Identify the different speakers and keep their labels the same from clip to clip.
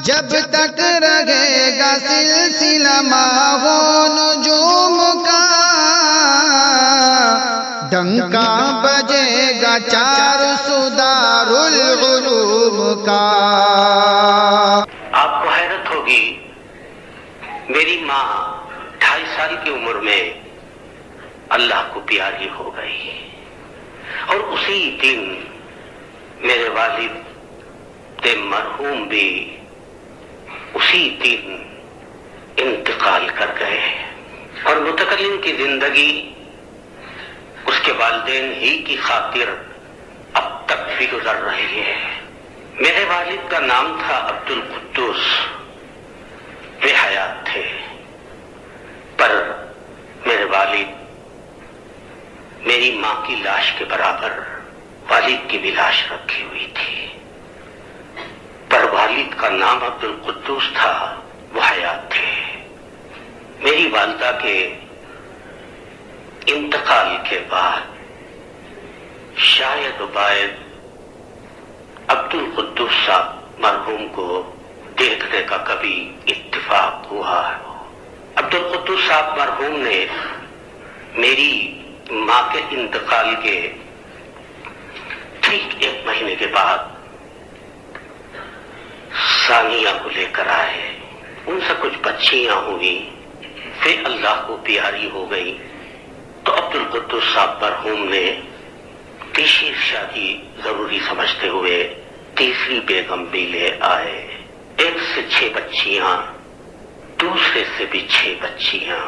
Speaker 1: جب تک رہے گا سلسلہ ماہو نجوم کا، ڈنکا بجے گا چار سدار العلوم کا۔
Speaker 2: آپ کو حیرت ہوگی، میری ماں 2.5 سال کی عمر میں اللہ کو پیاری ہو گئی، اور اسی دن میرے والد مرحوم بھی اسی دن انتقال کر گئے، اور متکلم کی زندگی اس کے والدین ہی کی خاطر اب تک بھی گزر رہی ہے۔ میرے والد کا نام تھا عبد القدوس، وہ حیات تھے، پر میرے والد میری ماں کی لاش کے برابر والد کی بھی لاش رکھی ہوئی تھی، پر والد کا نام عبد القدوس تھا، وہ حیات تھے۔ میری والدہ کے انتقال کے بعد شاید و باید عبد القدوس صاحب مرحوم کو دیکھنے کا کبھی اتفاق ہوا ہے۔ عبد القدوس صاحب مرحوم نے میری ماں کے انتقال کے ٹھیک 1 مہینے کے بعد ثانیہ کو لے کر آئے، ان سے کچھ بچیاں ہوئی، پھر اللہ کو پیاری ہو گئی، تو عبد القدوس صاحب مرحوم نے تیسری شادی ضروری سمجھتے ہوئے تیسری بیگم بھی لے آئے۔ 1 سے 6 بچیاں، دوسرے سے بھی 6 بچیاں،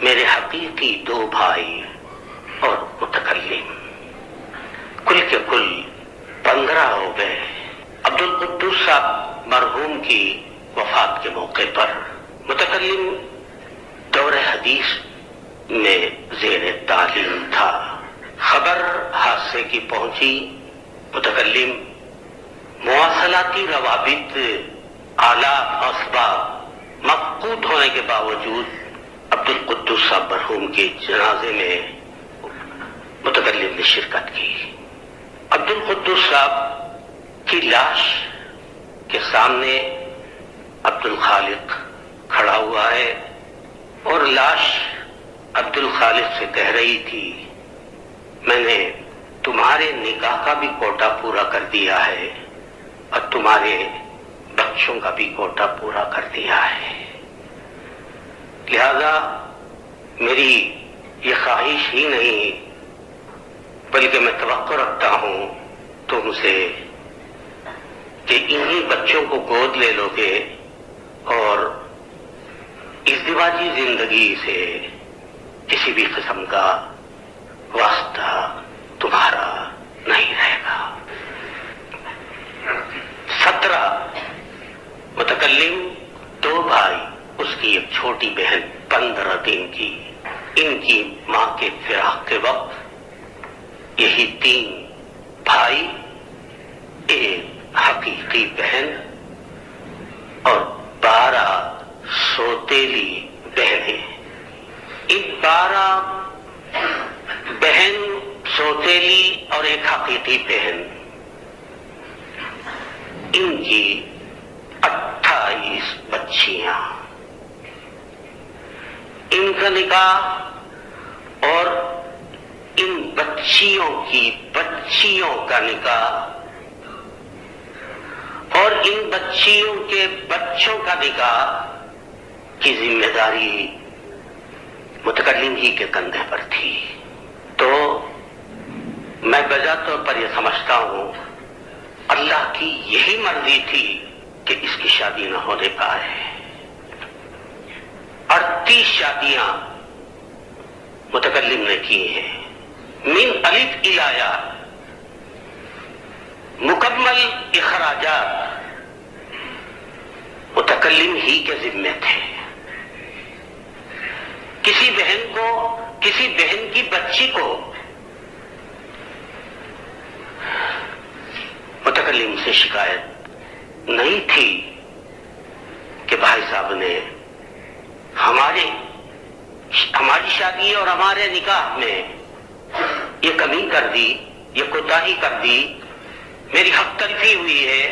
Speaker 2: میرے حقیقی 2 بھائی اور متکلم، کل کے کل 15 ہو گئے۔ عبد القدوس صاحب مرحوم کی وفات کے موقع پر متکلم دور حدیث میں زیر تعلیم تھا۔ خبر حادثے کی پہنچی، متکلم مواصلاتی روابط، آلات اسباب مفقود ہونے کے باوجود عبد القدوس صاحب مرحوم کے جنازے میں متکلم نے شرکت کی۔ عبد القدوس صاحب کی لاش کے سامنے عبد الخالق کھڑا ہوا ہے، اور لاش عبد الخالق سے کہہ رہی تھی، میں نے تمہارے نکاح کا بھی کوٹا پورا کر دیا ہے اور تمہارے بچوں کا بھی کوٹا پورا کر دیا ہے، لہذا میری یہ خواہش ہی نہیں بلکہ میں توقع رکھتا ہوں تم سے کہ انہی بچوں کو گود لے لو گے اور ازدواجی زندگی سے کسی بھی قسم کا واسطہ تمہارا نہیں رہے گا۔ 17 متکلم، 2 بھائی، اس کی ایک چھوٹی بہن 15 دن کی، ان کی ماں کے فراق کے وقت یہی 3 بھائی، 1 حقیقی بہن اور 12 سوتیلی بہنیں، ان 12 بہن، سوتیلی اور 1 حقیقی بہن، ان کی 28 بچیاں، ان کا نکاح اور ان بچیوں کی بچیوں کا نکاح اور ان بچیوں کے بچوں کا نکاح کی ذمہ داری متکلم ہی کے کندھے پر تھی۔ تو میں بجا طور پر یہ سمجھتا ہوں اللہ کی یہی مرضی تھی کہ اس کی شادی نہ ہونے پائے۔ 38 شادیاں متکلم نے کی ہیں، من الف الی یا، مکمل اخراجات متکلم ہی کے ذمے تھے۔ کسی بہن کی بچی کو متکلم سے شکایت نہیں تھی کہ بھائی صاحب نے ہماری شادی اور ہمارے نکاح میں یہ کمی کر دی، یہ کوتاہی کر دی، میری حق تلفی ہوئی ہے،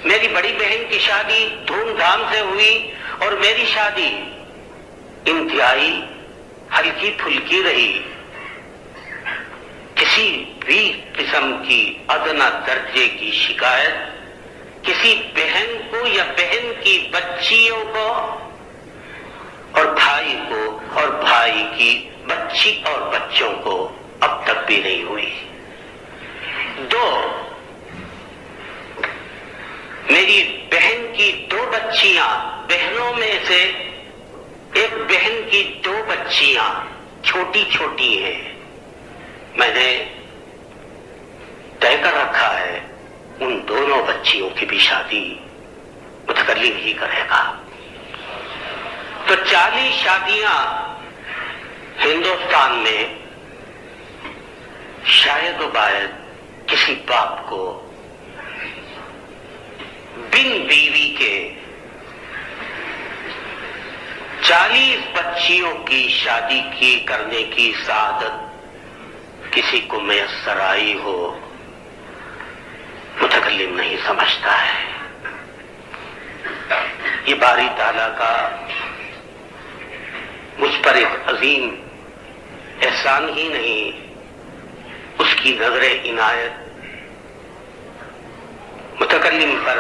Speaker 2: میری بڑی بہن کی شادی دھوم دھام سے ہوئی اور میری شادی انتہائی ہلکی پھلکی رہی. کسی بھی قسم کی ادنی درجے کی شکایت کسی بہن کو یا بہن کی بچیوں کو اور بھائی کو اور بھائی کی بچی اور بچوں کو اب تک بھی نہیں ہوئی. دو، میری بہن کی دو بچیاں، بہنوں میں سے ایک بہن کی دو بچیاں چھوٹی چھوٹی ہیں. میں نے طے کر رکھا ہے ان دونوں بچیوں کی بھی شادی متکلم ہی کرے گا. تو 40 شادیاں ہندوستان میں شاید و باید کسی باپ کو بن بیوی کے 40 بچیوں کی شادی کی کرنے کی سعادت کسی کو میسر آئی ہو، متکلم نہیں سمجھتا ہے. یہ باری تعالیٰ کا مجھ پر ایک عظیم احسان ہی نہیں، اس کی نظر عنایت متکلم پر